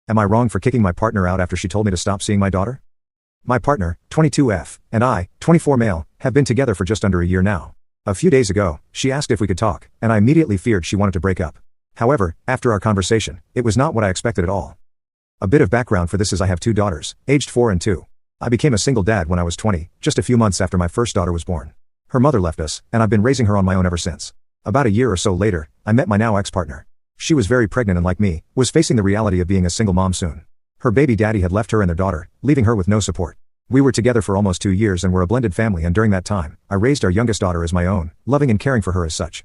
Am I wrong for kicking my partner out after she told me to stop seeing my daughter? My partner, 22F, and I, 24 male, have been together for just under a year now. A few days ago, she asked if we could talk, and I immediately feared she wanted to break up. However, after our conversation, it was not what I expected at all. A bit of background for this is I have two daughters, aged 4 and 2. I became a single dad when I was 20, just a few months after my first daughter was born. Her mother left us, and I've been raising her on my own ever since. About a year or so later, I met my now ex-partner. She was very pregnant and, like me, was facing the reality of being a single mom soon. Her baby daddy had left her and their daughter, leaving her with no support. We were together for almost 2 years and were a blended family, and during that time, I raised our youngest daughter as my own, loving and caring for her as such.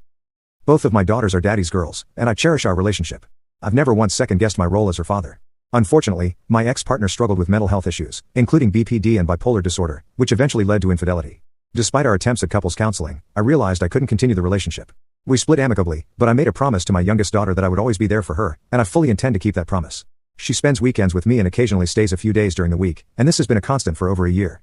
Both of my daughters are daddy's girls, and I cherish our relationship. I've never once second-guessed my role as her father. Unfortunately, my ex-partner struggled with mental health issues, including BPD and bipolar disorder, which eventually led to infidelity. Despite our attempts at couples counseling, I realized I couldn't continue the relationship. We split amicably, but I made a promise to my youngest daughter that I would always be there for her, and I fully intend to keep that promise. She spends weekends with me and occasionally stays a few days during the week, and this has been a constant for over a year.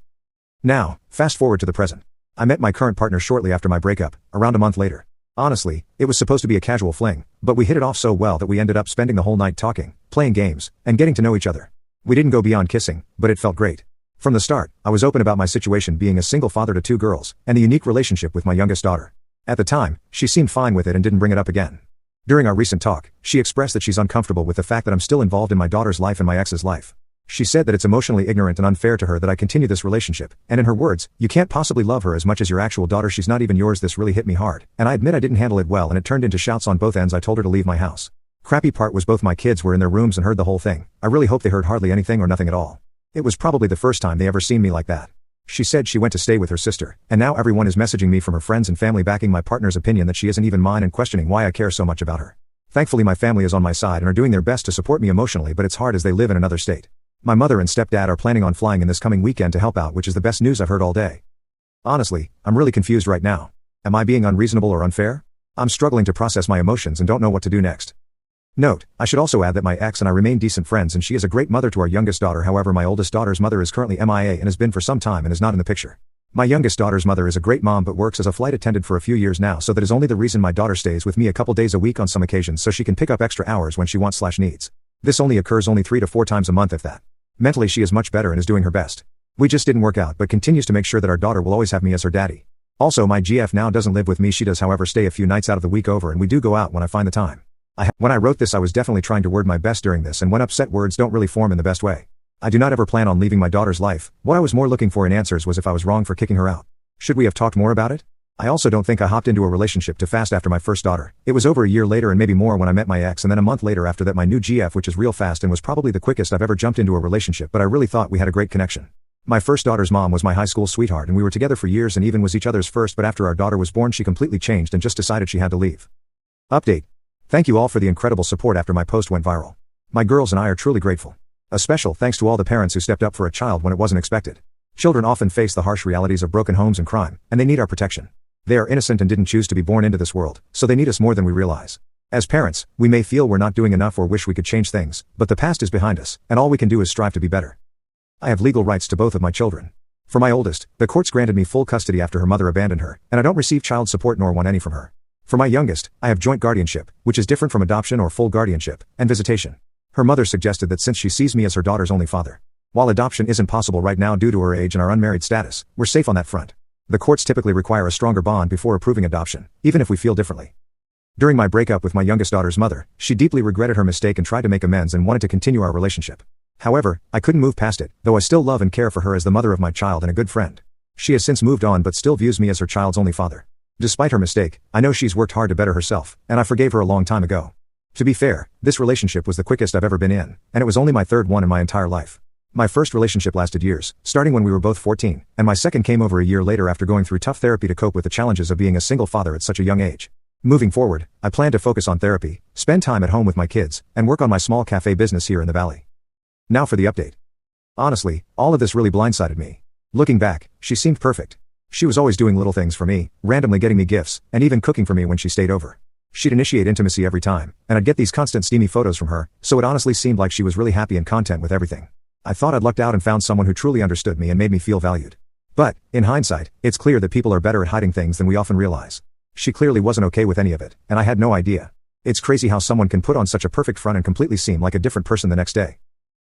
Now, fast forward to the present. I met my current partner shortly after my breakup, around a month later. Honestly, it was supposed to be a casual fling, but we hit it off so well that we ended up spending the whole night talking, playing games, and getting to know each other. We didn't go beyond kissing, but it felt great. From the start, I was open about my situation being a single father to 2 girls, and the unique relationship with my youngest daughter. At the time, she seemed fine with it and didn't bring it up again. During our recent talk, she expressed that she's uncomfortable with the fact that I'm still involved in my daughter's life and my ex's life. She said that it's emotionally ignorant and unfair to her that I continue this relationship, and in her words, "You can't possibly love her as much as your actual daughter, she's not even yours." This really hit me hard, and I admit I didn't handle it well and it turned into shouts on both ends. I told her to leave my house. Crappy part was both my kids were in their rooms and heard the whole thing. I really hope they heard hardly anything or nothing at all. It was probably the first time they ever seen me like that. She said she went to stay with her sister, and now everyone is messaging me from her friends and family backing my partner's opinion that she isn't even mine and questioning why I care so much about her. Thankfully my family is on my side and are doing their best to support me emotionally, but it's hard as they live in another state. My mother and stepdad are planning on flying in this coming weekend to help out, which is the best news I've heard all day. Honestly, I'm really confused right now. Am I being unreasonable or unfair? I'm struggling to process my emotions and don't know what to do next. Note, I should also add that my ex and I remain decent friends and she is a great mother to our youngest daughter. However, my oldest daughter's mother is currently MIA and has been for some time and is not in the picture. My youngest daughter's mother is a great mom but works as a flight attendant for a few years now, so that is only the reason my daughter stays with me a couple days a week on some occasions so she can pick up extra hours when she wants/needs. This only occurs only 3 to 4 times a month if that. Mentally she is much better and is doing her best. We just didn't work out but continues to make sure that our daughter will always have me as her daddy. Also, my GF now doesn't live with me, she does however stay a few nights out of the week over, and we do go out when I find the time. When I wrote this I was definitely trying to word my best during this, and when upset words don't really form in the best way. I do not ever plan on leaving my daughter's life. What I was more looking for in answers was if I was wrong for kicking her out. Should we have talked more about it? I also don't think I hopped into a relationship too fast after my first daughter. It was over a year later and maybe more when I met my ex, and then a month later after that my new GF, which is real fast and was probably the quickest I've ever jumped into a relationship, but I really thought we had a great connection. My first daughter's mom was my high school sweetheart and we were together for years and even was each other's first, but after our daughter was born she completely changed and just decided she had to leave. Update. Thank you all for the incredible support after my post went viral. My girls and I are truly grateful. A special thanks to all the parents who stepped up for a child when it wasn't expected. Children often face the harsh realities of broken homes and crime, and they need our protection. They are innocent and didn't choose to be born into this world, so they need us more than we realize. As parents, we may feel we're not doing enough or wish we could change things, but the past is behind us, and all we can do is strive to be better. I have legal rights to both of my children. For my oldest, the courts granted me full custody after her mother abandoned her, and I don't receive child support nor want any from her. For my youngest, I have joint guardianship, which is different from adoption or full guardianship, and visitation. Her mother suggested that since she sees me as her daughter's only father, while adoption isn't possible right now due to her age and our unmarried status, we're safe on that front. The courts typically require a stronger bond before approving adoption, even if we feel differently. During my breakup with my youngest daughter's mother, she deeply regretted her mistake and tried to make amends and wanted to continue our relationship. However, I couldn't move past it, though I still love and care for her as the mother of my child and a good friend. She has since moved on but still views me as her child's only father. Despite her mistake, I know she's worked hard to better herself, and I forgave her a long time ago. To be fair, this relationship was the quickest I've ever been in, and it was only my third one in my entire life. My first relationship lasted years, starting when we were both 14, and my second came over a year later after going through tough therapy to cope with the challenges of being a single father at such a young age. Moving forward, I plan to focus on therapy, spend time at home with my kids, and work on my small cafe business here in the Valley. Now for the update. Honestly, all of this really blindsided me. Looking back, she seemed perfect. She was always doing little things for me, randomly getting me gifts, and even cooking for me when she stayed over. She'd initiate intimacy every time, and I'd get these constant steamy photos from her, so it honestly seemed like she was really happy and content with everything. I thought I'd lucked out and found someone who truly understood me and made me feel valued. But, in hindsight, it's clear that people are better at hiding things than we often realize. She clearly wasn't okay with any of it, and I had no idea. It's crazy how someone can put on such a perfect front and completely seem like a different person the next day.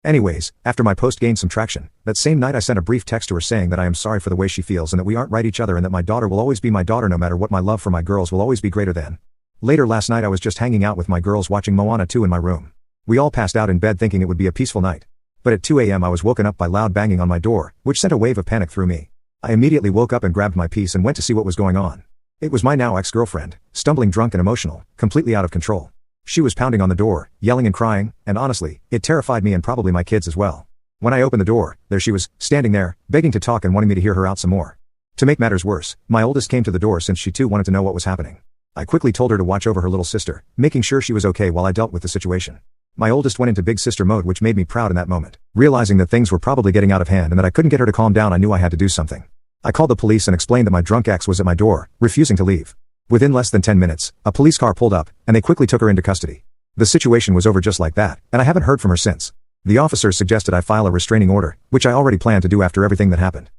Anyways, after my post gained some traction, that same night I sent a brief text to her saying that I am sorry for the way she feels and that we aren't right each other and that my daughter will always be my daughter no matter what, my love for my girls will always be greater than. Later last night I was just hanging out with my girls watching Moana 2 in my room. We all passed out in bed thinking it would be a peaceful night. But at 2 a.m. I was woken up by loud banging on my door, which sent a wave of panic through me. I immediately woke up and grabbed my piece and went to see what was going on. It was my now ex-girlfriend, stumbling drunk and emotional, completely out of control. She was pounding on the door, yelling and crying, and honestly, it terrified me and probably my kids as well. When I opened the door, there she was, standing there, begging to talk and wanting me to hear her out some more. To make matters worse, my oldest came to the door since she too wanted to know what was happening. I quickly told her to watch over her little sister, making sure she was okay while I dealt with the situation. My oldest went into big sister mode, which made me proud in that moment. Realizing that things were probably getting out of hand and that I couldn't get her to calm down, I knew I had to do something. I called the police and explained that my drunk ex was at my door, refusing to leave. Within less than 10 minutes, a police car pulled up, and they quickly took her into custody. The situation was over just like that, and I haven't heard from her since. The officers suggested I file a restraining order, which I already planned to do after everything that happened.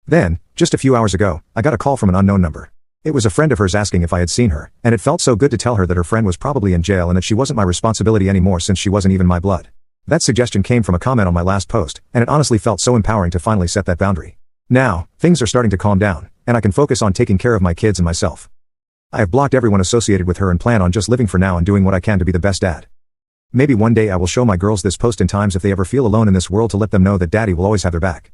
Then, just a few hours ago, I got a call from an unknown number. It was a friend of hers asking if I had seen her, and it felt so good to tell her that her friend was probably in jail and that she wasn't my responsibility anymore since she wasn't even my blood. That suggestion came from a comment on my last post, and it honestly felt so empowering to finally set that boundary. Now, things are starting to calm down, and I can focus on taking care of my kids and myself. I have blocked everyone associated with her and plan on just living for now and doing what I can to be the best dad. Maybe one day I will show my girls this post in times if they ever feel alone in this world, to let them know that daddy will always have their back.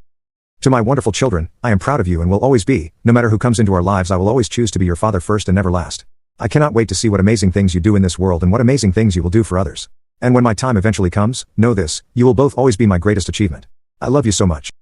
To my wonderful children, I am proud of you and will always be. No matter who comes into our lives, I will always choose to be your father first and never last. I cannot wait to see what amazing things you do in this world and what amazing things you will do for others. And when my time eventually comes, know this, you will both always be my greatest achievement. I love you so much.